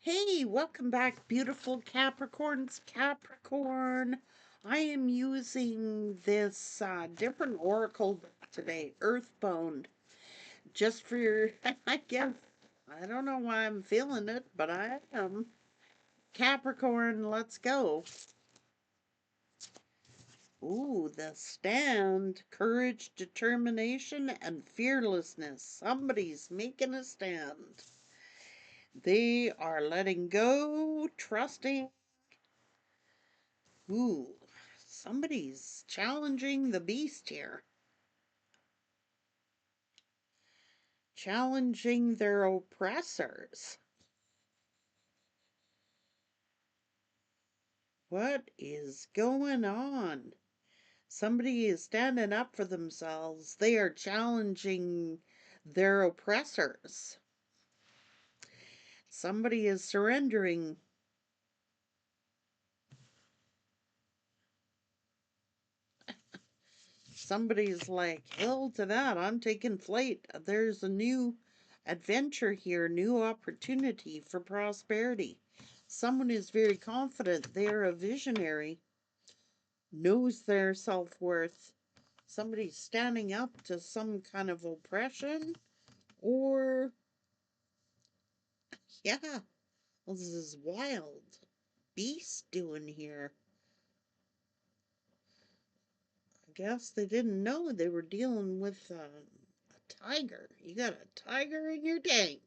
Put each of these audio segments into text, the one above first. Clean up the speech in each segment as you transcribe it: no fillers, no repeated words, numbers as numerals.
Hey, welcome back, beautiful Capricorns. Capricorn, I am using this different oracle deck today, Earthbound, just for your, I guess, I don't know why I'm feeling it, but I am. Capricorn, let's go. Ooh, the stand, courage, determination, and fearlessness. Somebody's making a stand. They are letting go, trusting. Ooh, somebody's challenging the beast here. Challenging their oppressors. What is going on? Somebody is standing up for themselves. They are challenging their oppressors. Somebody is surrendering. Somebody's like, hell to that. I'm taking flight. There's a new adventure here, new opportunity for prosperity. Someone is very confident. They're a visionary, knows their self worth. Somebody's standing up to some kind of oppression, or, yeah, well, this is wild. Beast doing here. I guess they didn't know they were dealing with a tiger. You got a tiger in your tank.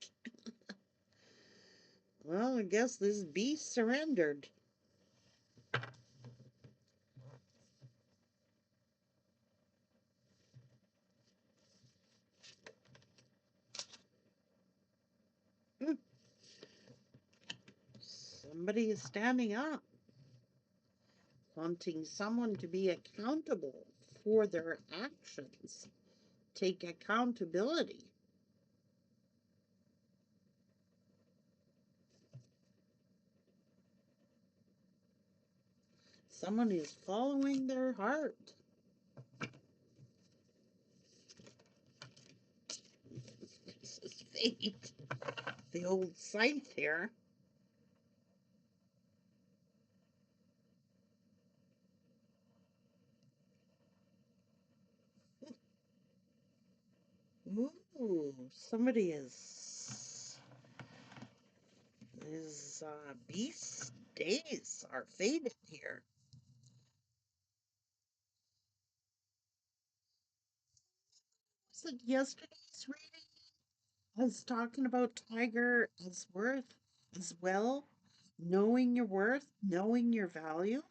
Well, I guess this beast surrendered. Hmm. Somebody is standing up, wanting someone to be accountable for their actions. Take accountability. Someone is following their heart. This is fate. The old scythe here. Ooh, somebody is beast days are faded here. Was it yesterday's reading? I was talking about Tiger as worth as well. Knowing your worth, knowing your value.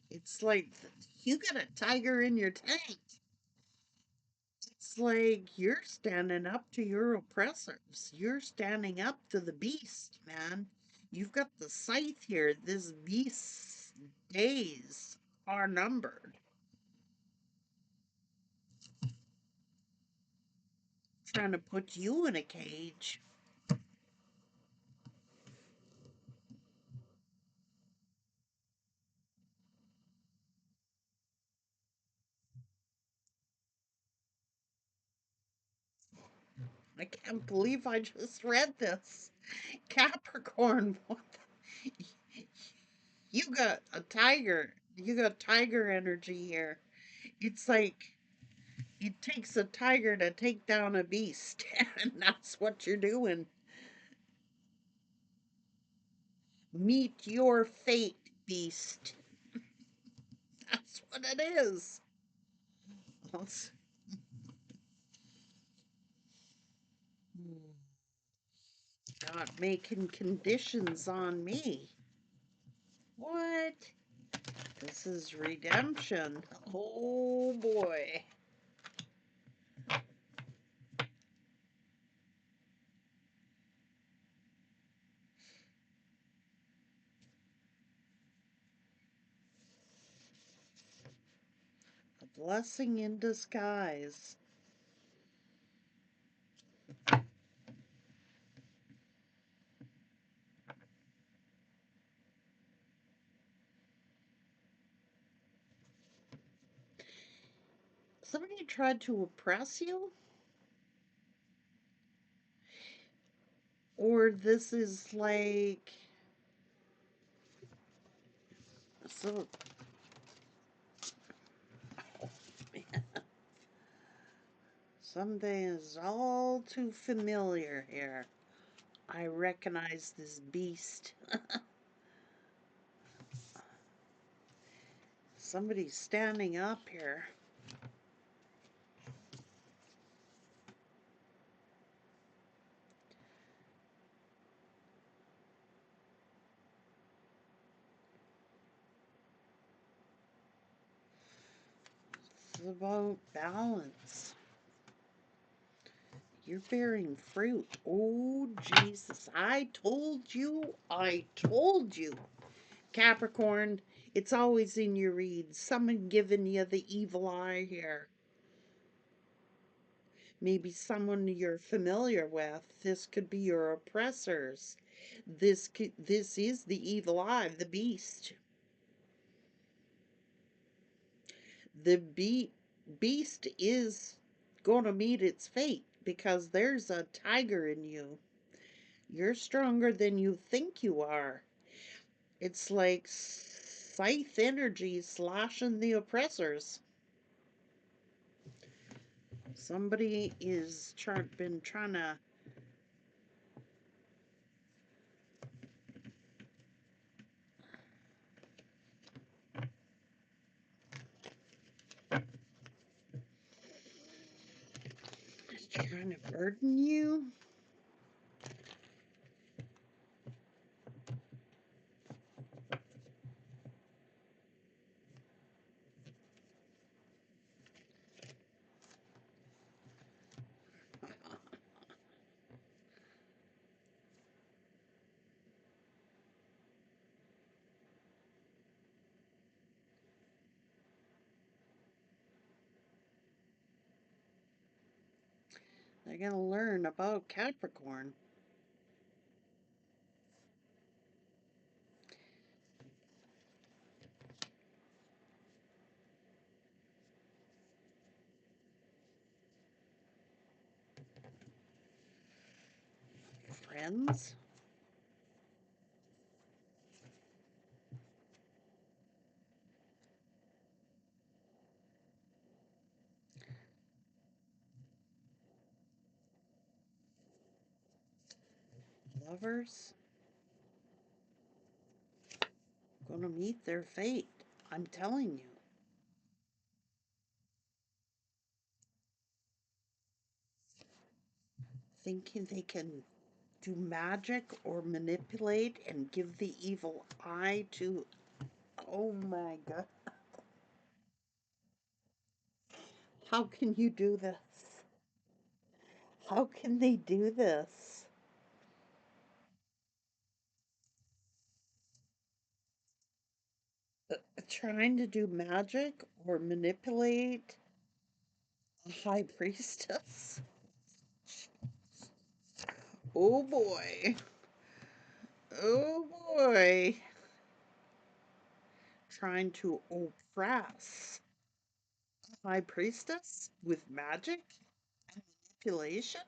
It's like you got a tiger in your tank. It's like you're standing up to your oppressors. You're standing up to the beast, man. You've got the scythe here. This beast's days are numbered. Trying to put you in a cage. I can't believe I just read this. Capricorn, what you got a tiger. You got tiger energy here. It's like it takes a tiger to take down a beast, and that's what you're doing. Meet your fate, beast. That's what it is. It's not making conditions on me. What? This is redemption. Oh boy. A blessing in disguise. Somebody tried to oppress you? Or this is like, so something is all too familiar here. I recognize this beast. Somebody's standing up here. It's about balance. You're bearing fruit. Oh, Jesus. I told you. I told you. Capricorn, it's always in your reads. Someone giving you the evil eye here. Maybe someone you're familiar with. This could be your oppressors. This is the evil eye, the beast. The beast is going to meet its fate because there's a tiger in you. You're stronger than you think you are. It's like scythe energy slashing the oppressors. Somebody is been trying to. Trying to burden you. They're going to learn about Capricorn. Friends, lovers, going to meet their fate. I'm telling you. Thinking they can do magic or manipulate and give the evil eye to. Oh my God. How can you do this? How can they do this? Trying to do magic or manipulate a high priestess? Oh boy. Oh boy. Trying to oppress a high priestess with magic and manipulation?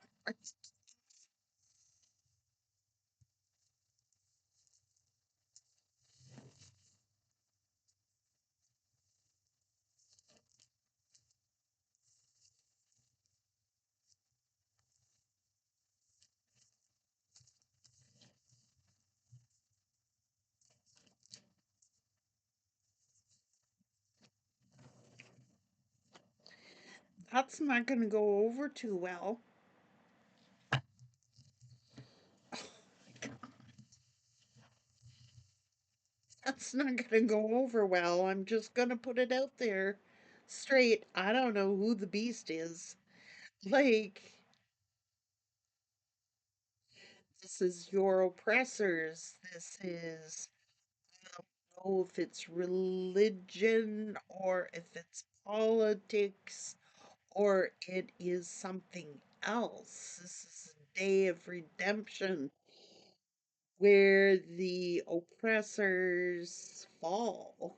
That's not going to go over too well. That's not going to go over well. I'm just going to put it out there straight. I don't know who the beast is. Like, this is your oppressors. This is, I don't know if it's religion or if it's politics or it is something else. This is a day of redemption where the oppressors fall.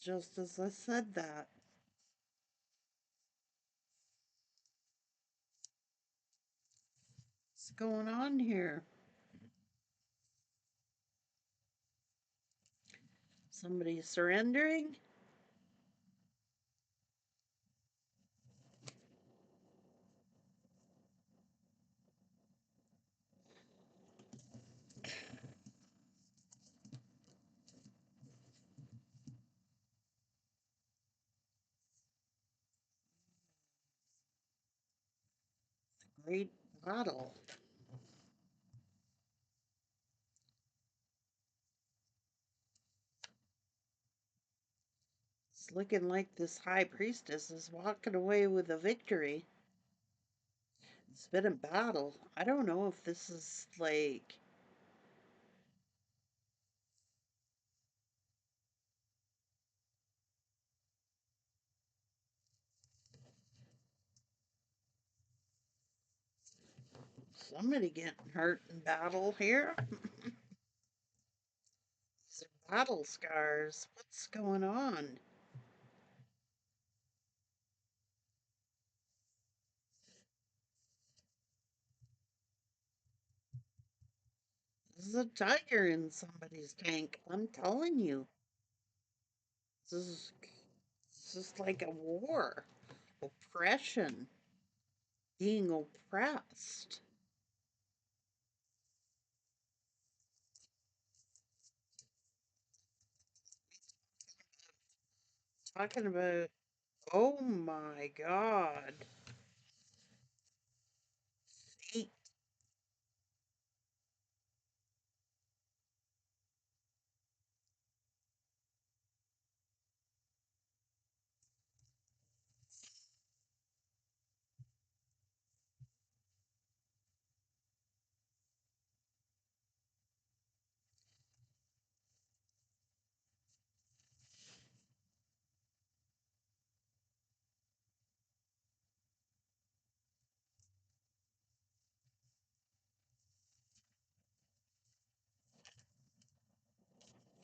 just as I said that. What's going on here? Somebody surrendering? Great battle. It's looking like this high priestess is walking away with a victory. It's been a battle. I don't know if this is like somebody getting hurt in battle here. These are battle scars. What's going on? This is a tiger in somebody's tank. I'm telling you. This is this is like a war. Oppression. Being oppressed. Talking about, oh my god. Fate.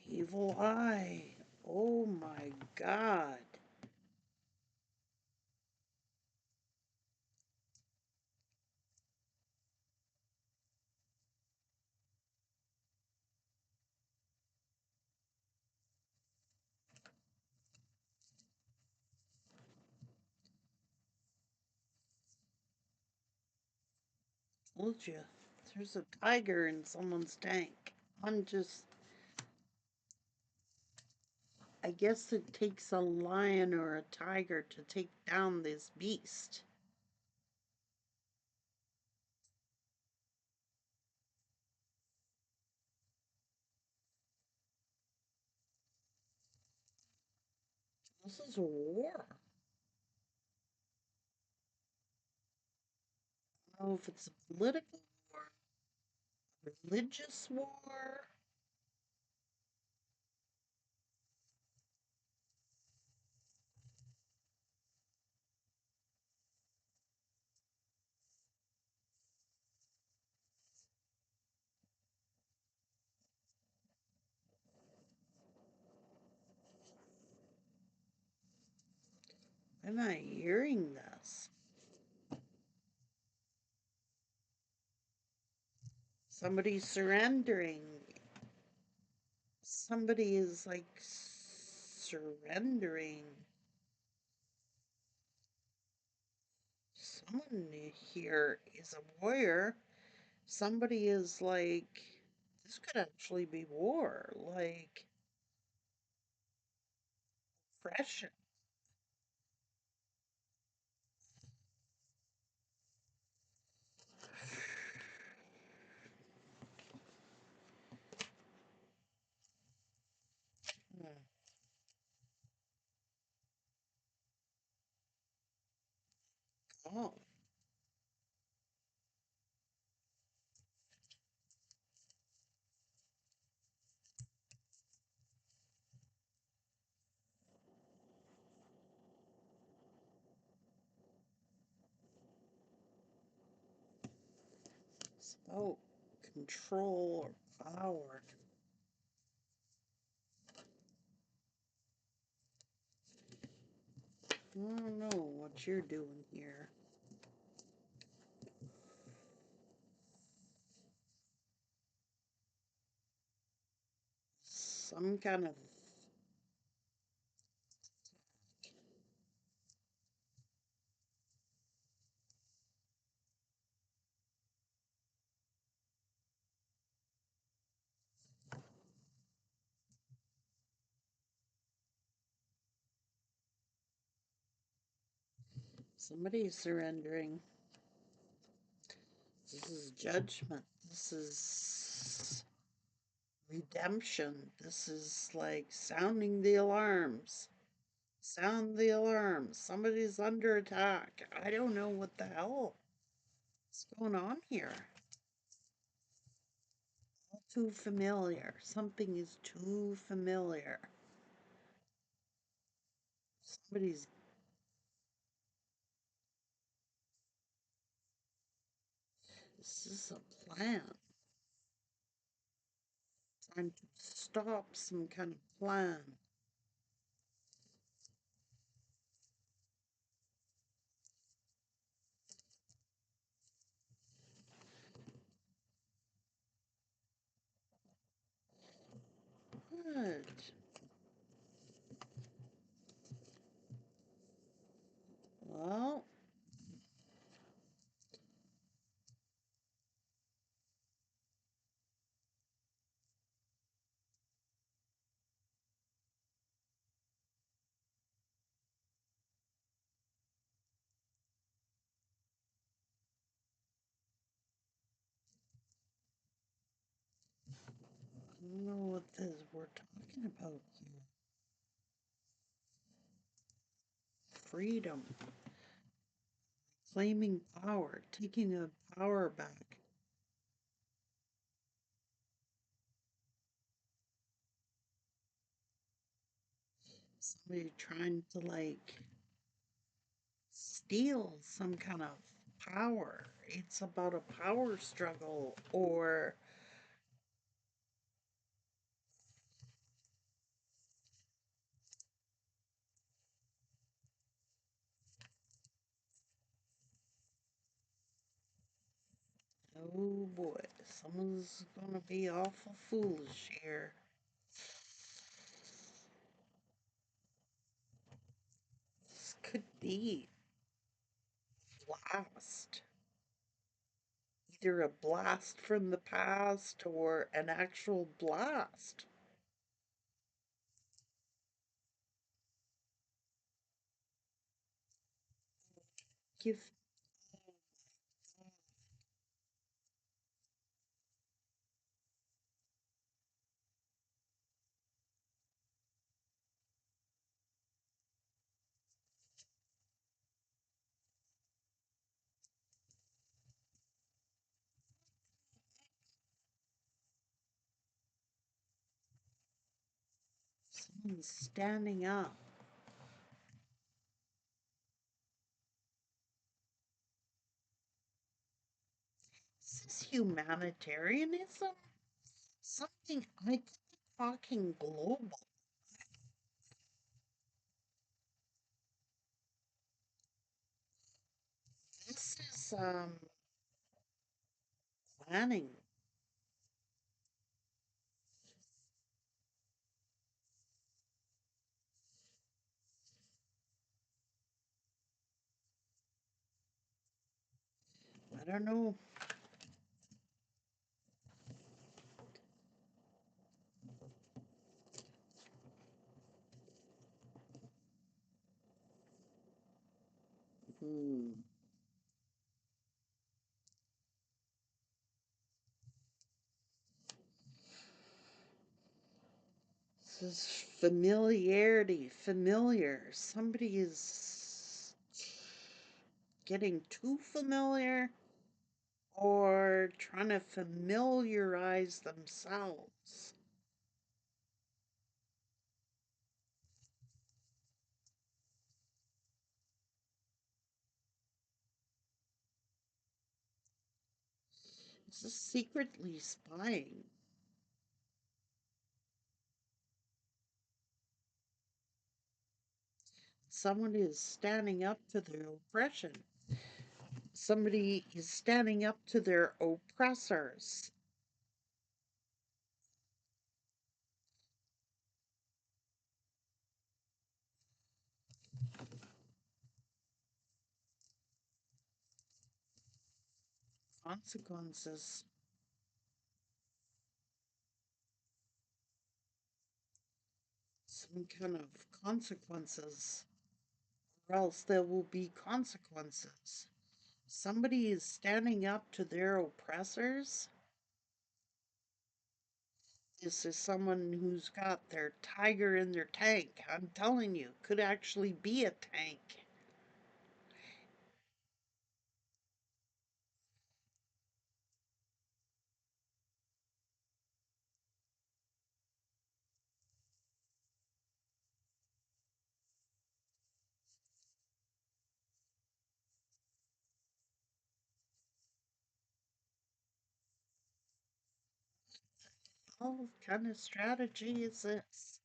Evil eye. Oh my god. Told you. There's a tiger in someone's tank. I'm just. I guess it takes a lion or a tiger to take down this beast. This is a war. I don't know if it's a political war, religious war. Am I hearing this? Somebody surrendering. Somebody is like surrendering. Someone here is a warrior. Somebody is like, this could actually be war, like oppression. Hmm. Oh, it's about control or power. I don't know what you're doing here. Some kind of somebody's surrendering. This is judgment. This is redemption. This is like sounding the alarms. Sound the alarms. Somebody's under attack. I don't know what the hell is going on here. All too familiar. Something is too familiar. Somebody's. This is a plan. Trying to stop some kind of plan. Good. Well, I don't know what this we're talking about here. Freedom. Claiming power. Taking the power back. Somebody trying to like steal some kind of power. It's about a power struggle or oh boy, someone's gonna be awful foolish here. This could be blast. Either a blast from the past or an actual blast. Give someone standing up. This is humanitarianism. Something I could be talking global. This is planning. I don't know. Hmm. This is familiarity, familiar. Somebody is getting too familiar or trying to familiarize themselves. This is secretly spying. Someone is standing up to their oppression. Somebody is standing up to their oppressors. Consequences. Some kind of consequences, or else there will be consequences. Somebody is standing up to their oppressors. This is someone who's got their tiger in their tank. I'm telling you, could actually be a tank. Oh, what kind of strategy is this?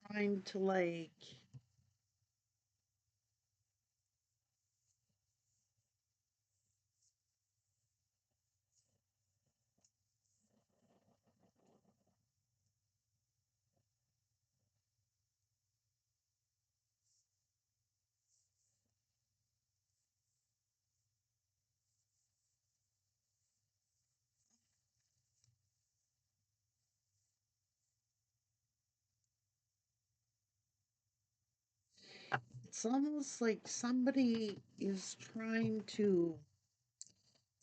Trying to it's almost like somebody is trying to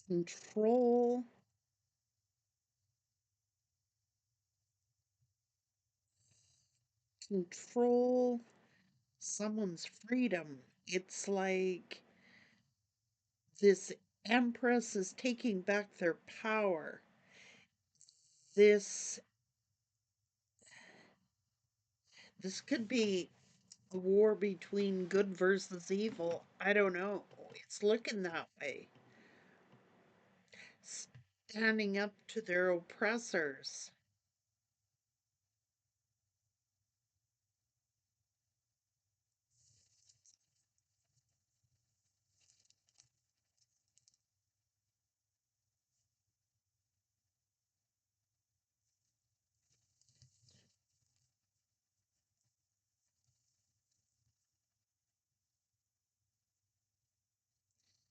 control control someone's freedom. It's like this empress is taking back their power. This this could be a war between good versus evil. I don't know. It's looking that way. Standing up to their oppressors.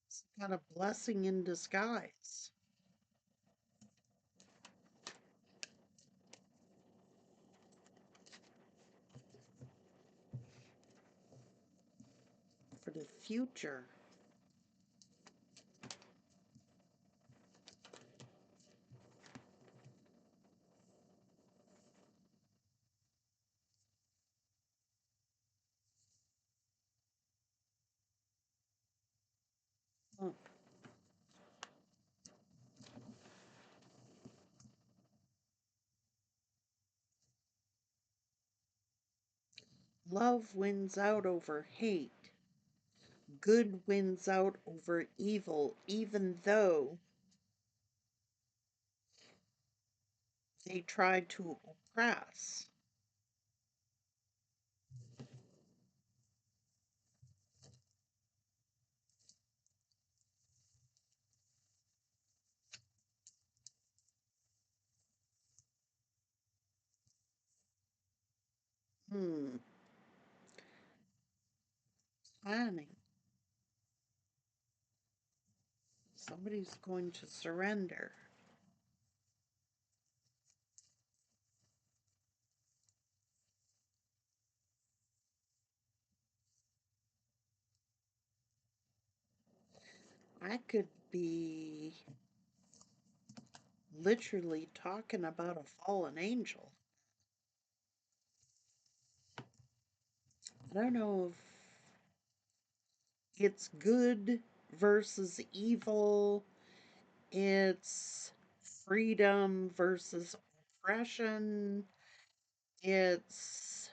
It's kind of blessing in disguise for the future. Huh. Love wins out over hate. Good wins out over evil, even though they try to oppress. Hmm. Planning. Somebody's going to surrender. I could be literally talking about a fallen angel. I don't know if it's good versus evil, it's freedom versus oppression, it's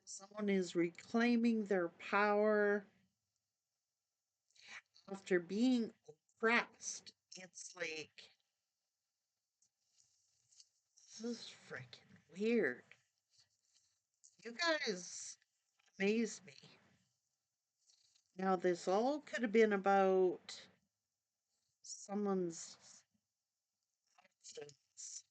someone is reclaiming their power after being oppressed. It's like This is freaking weird. You guys amaze me. Now, this all could have been about someone's actions.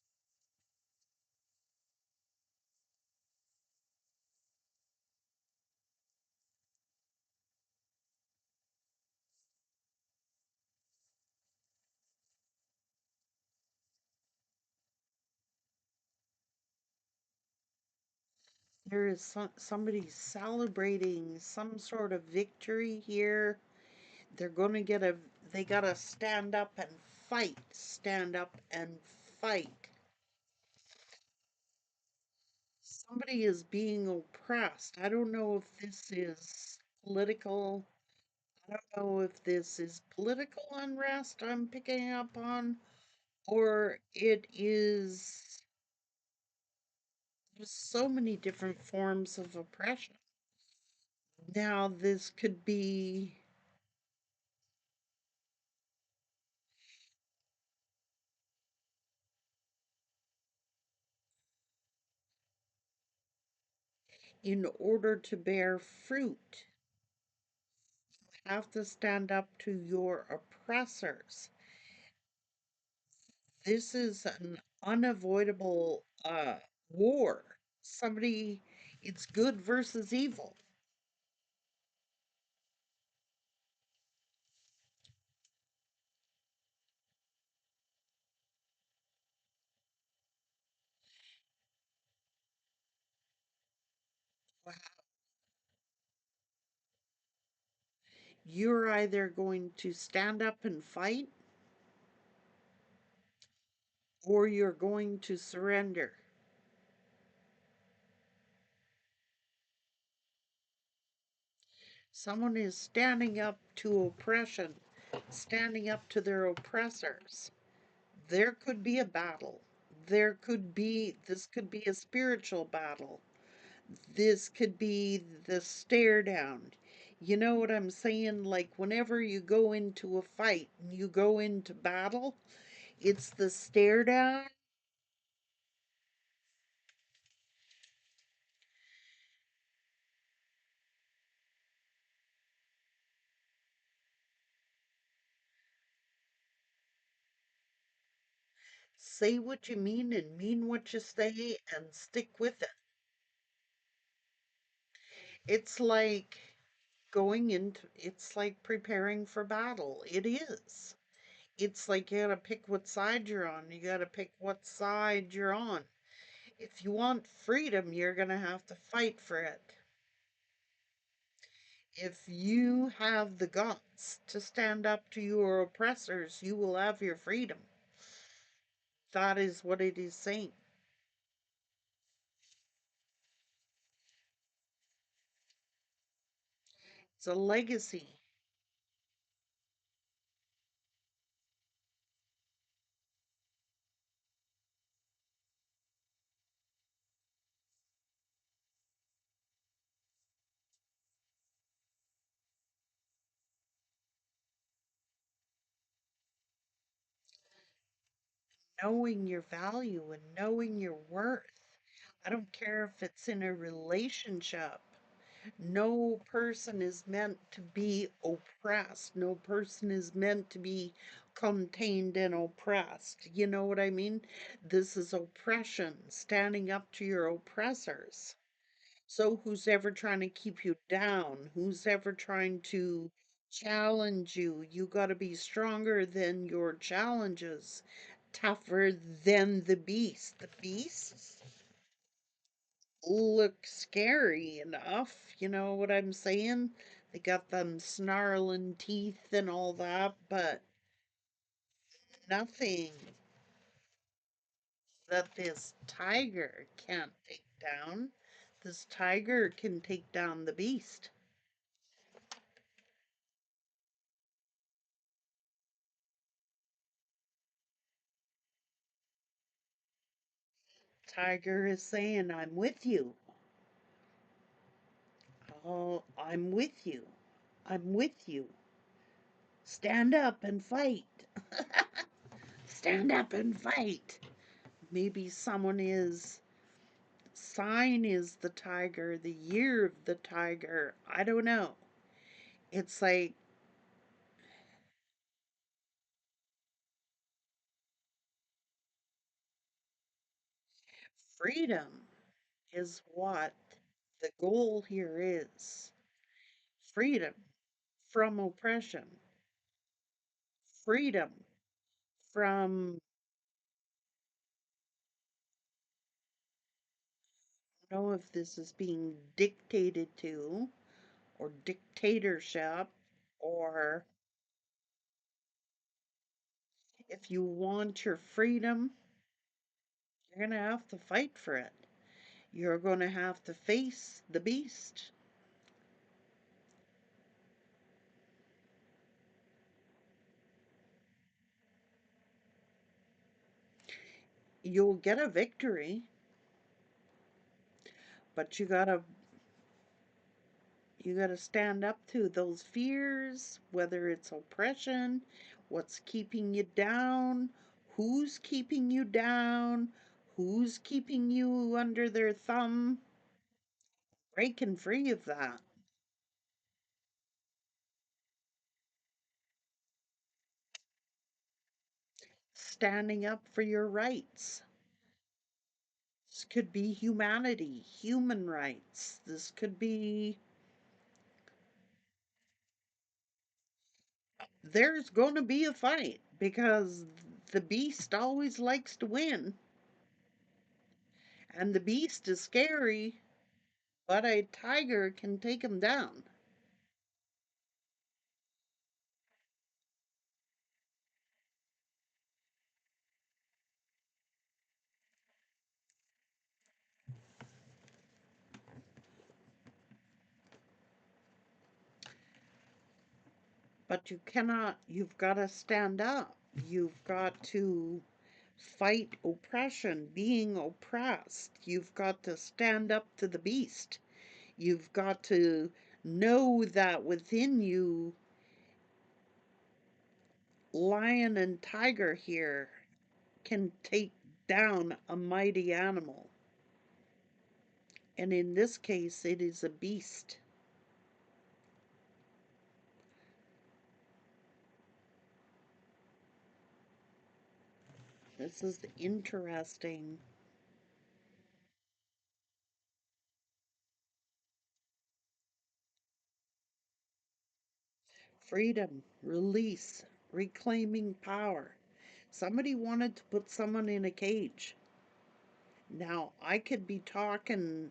There is somebody celebrating some sort of victory here. They're going to get a, they got to stand up and fight, stand up and fight. Somebody is being oppressed. I don't know if this is political. I don't know if this is political unrest I'm picking up on, or it is, there's so many different forms of oppression. Now, this could be in order to bear fruit, have to stand up to your oppressors. This is an unavoidable war. Somebody, it's good versus evil. You're either going to stand up and fight or you're going to surrender. Someone is standing up to oppression, standing up to their oppressors. There could be a battle. This could be a spiritual battle. This could be the stare down. You know what I'm saying? Like whenever you go into a fight and you go into battle, it's the stare down. Say what you mean and mean what you say and stick with it. It's like it's like preparing for battle. It is. It's like you gotta pick what side you're on. You gotta pick what side you're on. If you want freedom, you're gonna have to fight for it. If you have the guts to stand up to your oppressors, you will have your freedom. That is what it is saying. It's a legacy. Knowing your value and knowing your worth. I don't care if it's in a relationship. No person is meant to be oppressed. No person is meant to be contained and oppressed. You know what I mean? This is oppression, standing up to your oppressors. So, who's ever trying to keep you down? Who's ever trying to challenge you? You got to be stronger than your challenges, tougher than the beast. The beasts look scary enough, you know what I'm saying? They got them snarling teeth and all that, but nothing that this tiger can't take down. This tiger can take down the beast. Tiger is saying, I'm with you. Oh, I'm with you. I'm with you. Stand up and fight. Stand up and fight. Maybe someone is sign is the tiger, the year of the tiger. I don't know. It's like freedom is what the goal here is. Freedom from oppression, freedom from, I don't know if this is being dictated to, or dictatorship, or if you want your freedom, you're going to have to fight for it. You're going to have to face the beast. You'll get a victory, but you got to stand up to those fears, whether it's oppression, what's keeping you down, who's keeping you down, who's keeping you under their thumb, breaking free of that, standing up for your rights. This could be humanity, human rights. This could be, there's going to be a fight because the beast always likes to win. And the beast is scary, but a tiger can take him down. But you've got to stand up. You've got to fight oppression, being oppressed. You've got to stand up to the beast. You've got to know that within you, lion and tiger here can take down a mighty animal. And in this case, it is a beast. This is interesting. Freedom, release, reclaiming power. Somebody wanted to put someone in a cage. Now, I could be talking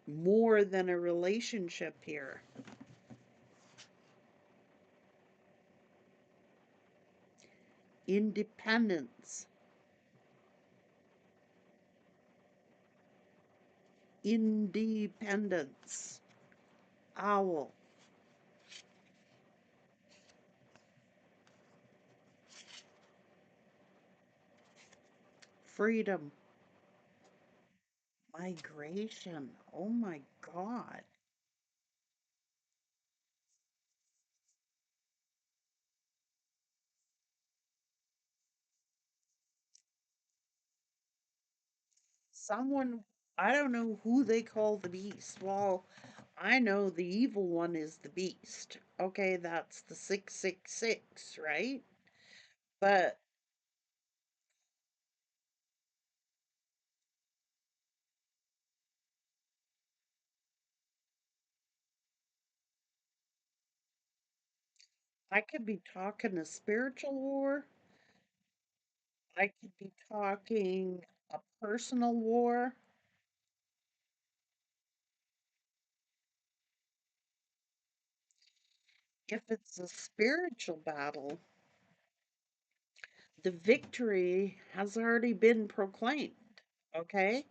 more than a relationship here. Independence, independence, owl, freedom, migration. Oh my God. Someone, I don't know who they call the beast. Well, I know the evil one is the beast. Okay, that's the 666, right? But I could be talking a spiritual war. I could be talking a personal war. If it's a spiritual battle, the victory has already been proclaimed. Okay?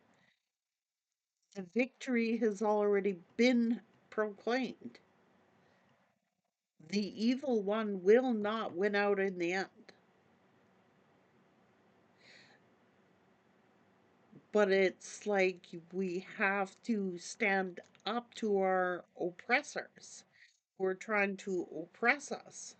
The victory has already been proclaimed. The evil one will not win out in the end. But it's like we have to stand up to our oppressors who are trying to oppress us.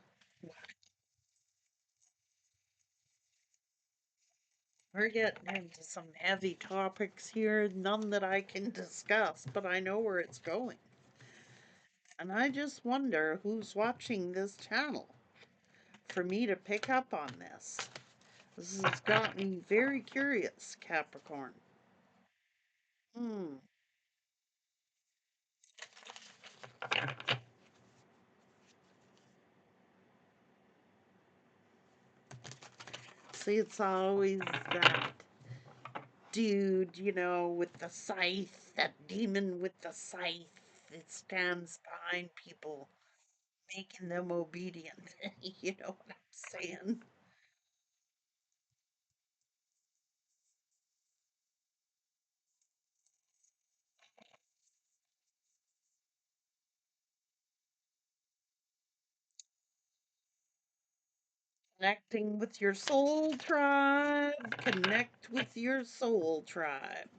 We're getting into some heavy topics here, none that I can discuss, but I know where it's going. And I just wonder who's watching this channel for me to pick up on this. This has got me very curious, Capricorn. Hmm. See, it's always that dude, with the scythe, that demon with the scythe that stands behind people, making them obedient. You know what I'm saying? Connecting with your soul tribe. Connect with your soul tribe.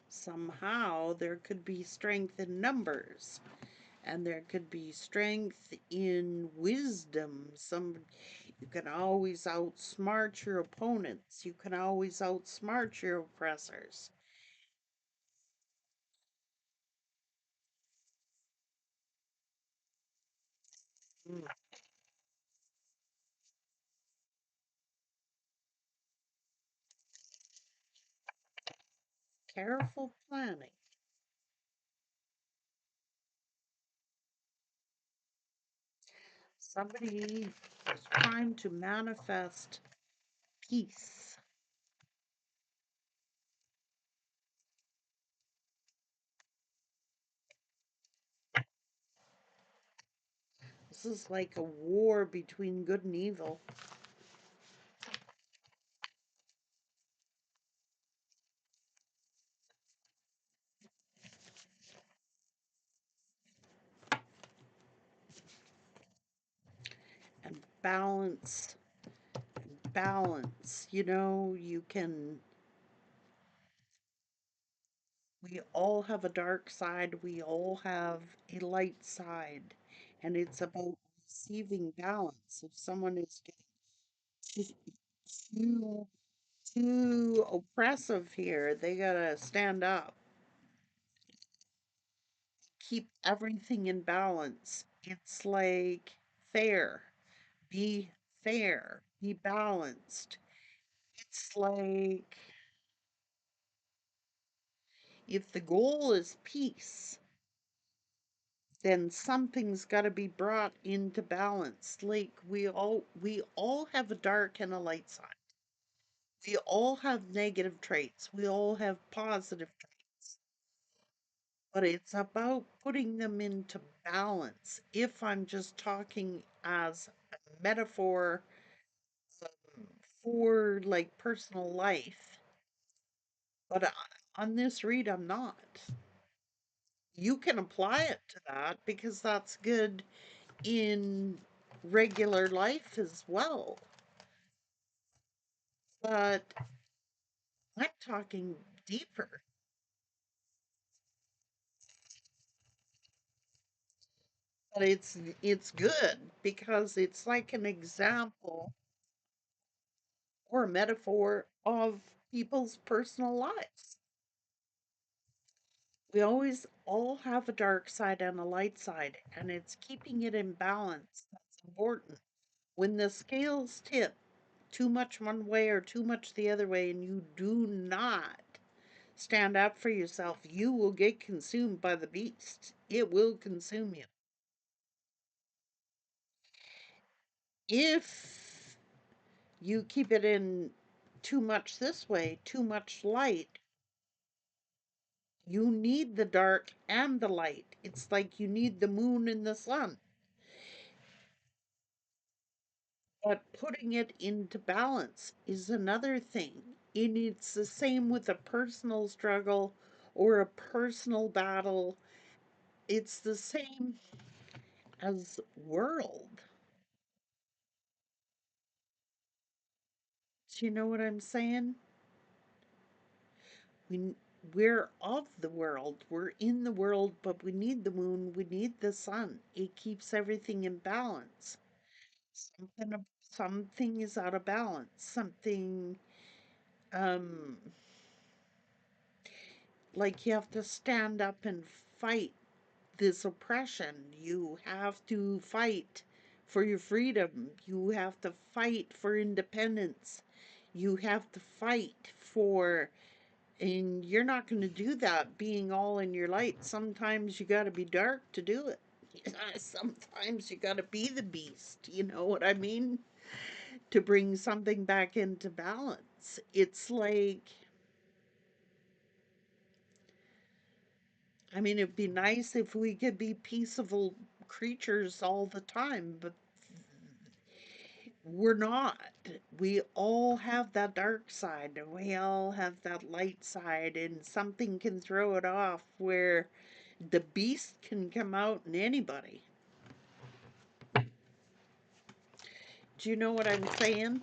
Somehow there could be strength in numbers, and there could be strength in wisdom. You can always outsmart your opponents. You can always outsmart your oppressors. Mm, careful planning. Somebody is trying to manifest peace. This is like a war between good and evil. And balance. We all have a dark side, we all have a light side, and it's about receiving balance. If someone is getting too, too oppressive here, they gotta stand up, keep everything in balance. It's like fair, be fair, be balanced. It's like if the goal is peace, then something's got to be brought into balance. Like we all have a dark and a light side. We all have negative traits. We all have positive traits. But it's about putting them into balance. If I'm just talking as a metaphor for like personal life, but on this read, I'm not. You can apply it to that because that's good in regular life as well. But I'm talking deeper. But it's good because it's like an example or a metaphor of people's personal lives. We always all have a dark side and a light side, and it's keeping it in balance that's important. When the scales tip too much one way or too much the other way, and you do not stand up for yourself, you will get consumed by the beast. It will consume you. If you keep it in too much this way, too much light, you need the dark and the light. It's like you need the moon and the sun. But putting it into balance is another thing. And it's the same with a personal struggle or a personal battle. It's the same as world. Do you know what I'm saying? We we're of the world. We're in the world, but we need the moon, we need the sun. It keeps everything in balance. Something is out of balance. Something, um, like you have to stand up and fight this oppression. You have to fight for your freedom. You have to fight for independence. You have to fight for, and you're not going to do that being all in your light. Sometimes you got to be dark to do it. Sometimes you got to be the beast. You know what I mean? To bring something back into balance. It's like, I mean, it'd be nice if we could be peaceful creatures all the time, but we're not. We all have that dark side, and we all have that light side, and something can throw it off where the beast can come out in anybody. Do you know what I'm saying?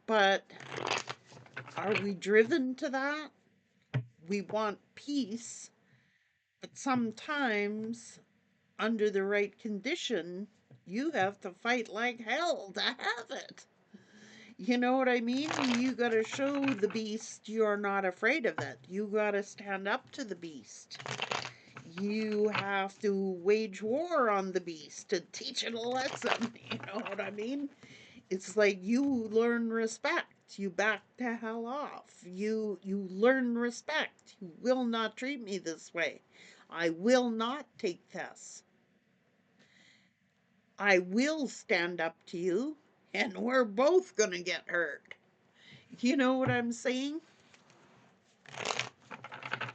But are we driven to that? We want peace, but sometimes, under the right condition, you have to fight like hell to have it. You know what I mean? You gotta show the beast you're not afraid of it. You gotta stand up to the beast. You have to wage war on the beast and teach it a lesson. You know what I mean? It's like you learn respect. You back the hell off. You learn respect. You will not treat me this way. I will not take this. I will stand up to you, and we're both gonna get hurt. You know what I'm saying?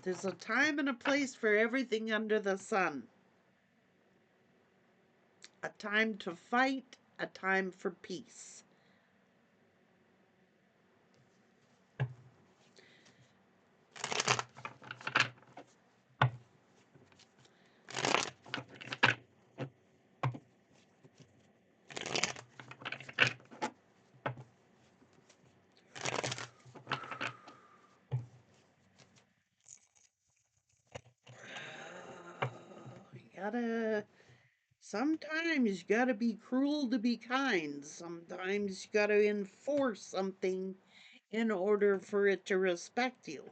There's a time and a place for everything under the sun. A time to fight, a time for peace. You gotta, sometimes you gotta be cruel to be kind. Sometimes you gotta enforce something in order for it to respect you.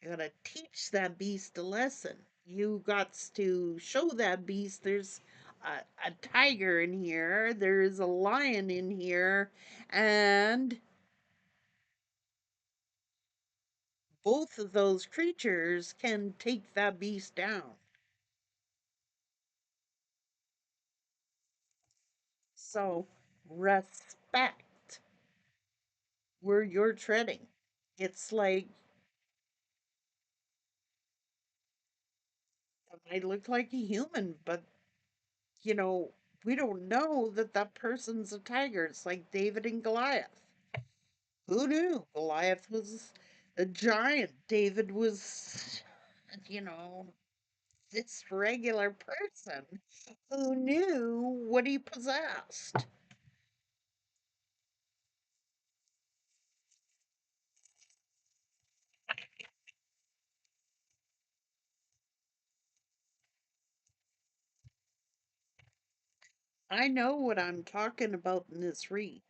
You gotta teach that beast a lesson. You got to show that beast there's a tiger in here, there's a lion in here, and both of those creatures can take that beast down. So, respect where you're treading. It's like, it might look like a human, but you know, we don't know that that person's a tiger. It's like David and Goliath. Who knew? Goliath was a giant. David was, you know, this regular person who knew what he possessed. I know what I'm talking about in this read.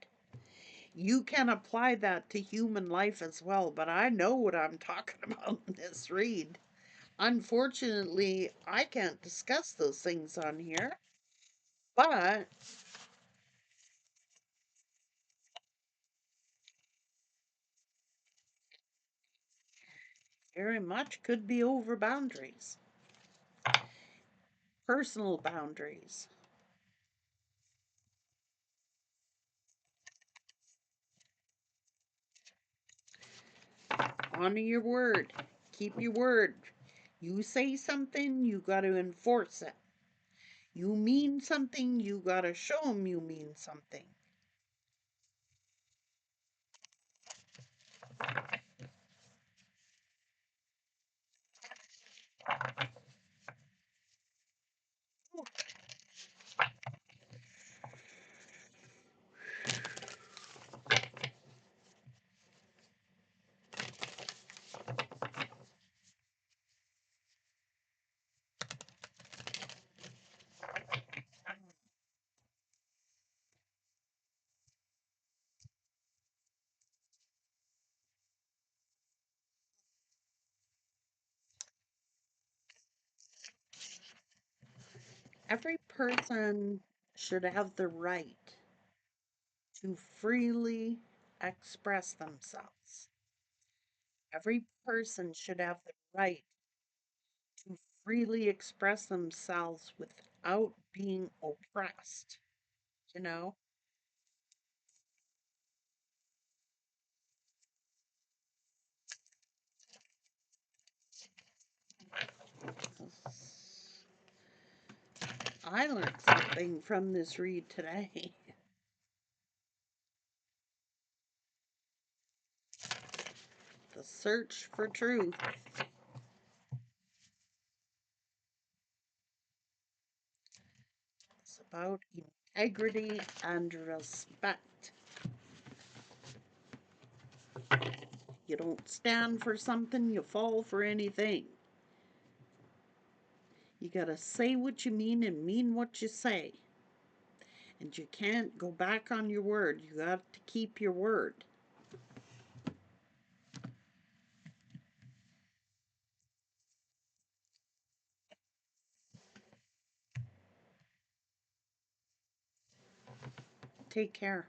You can apply that to human life as well, but I know what I'm talking about in this read. Unfortunately, I can't discuss those things on here, but very much could be over boundaries, personal boundaries. Honor your word. Keep your word. You say something, you got to enforce it. You mean something, you got to show them you mean something. Every person should have the right to freely express themselves. Every person should have the right to freely express themselves without being oppressed, you know? I learned something from this read today. The search for truth. It's about integrity and respect. You don't stand for something, you fall for anything. You gotta say what you mean and mean what you say. And you can't go back on your word. You got to keep your word. Take care.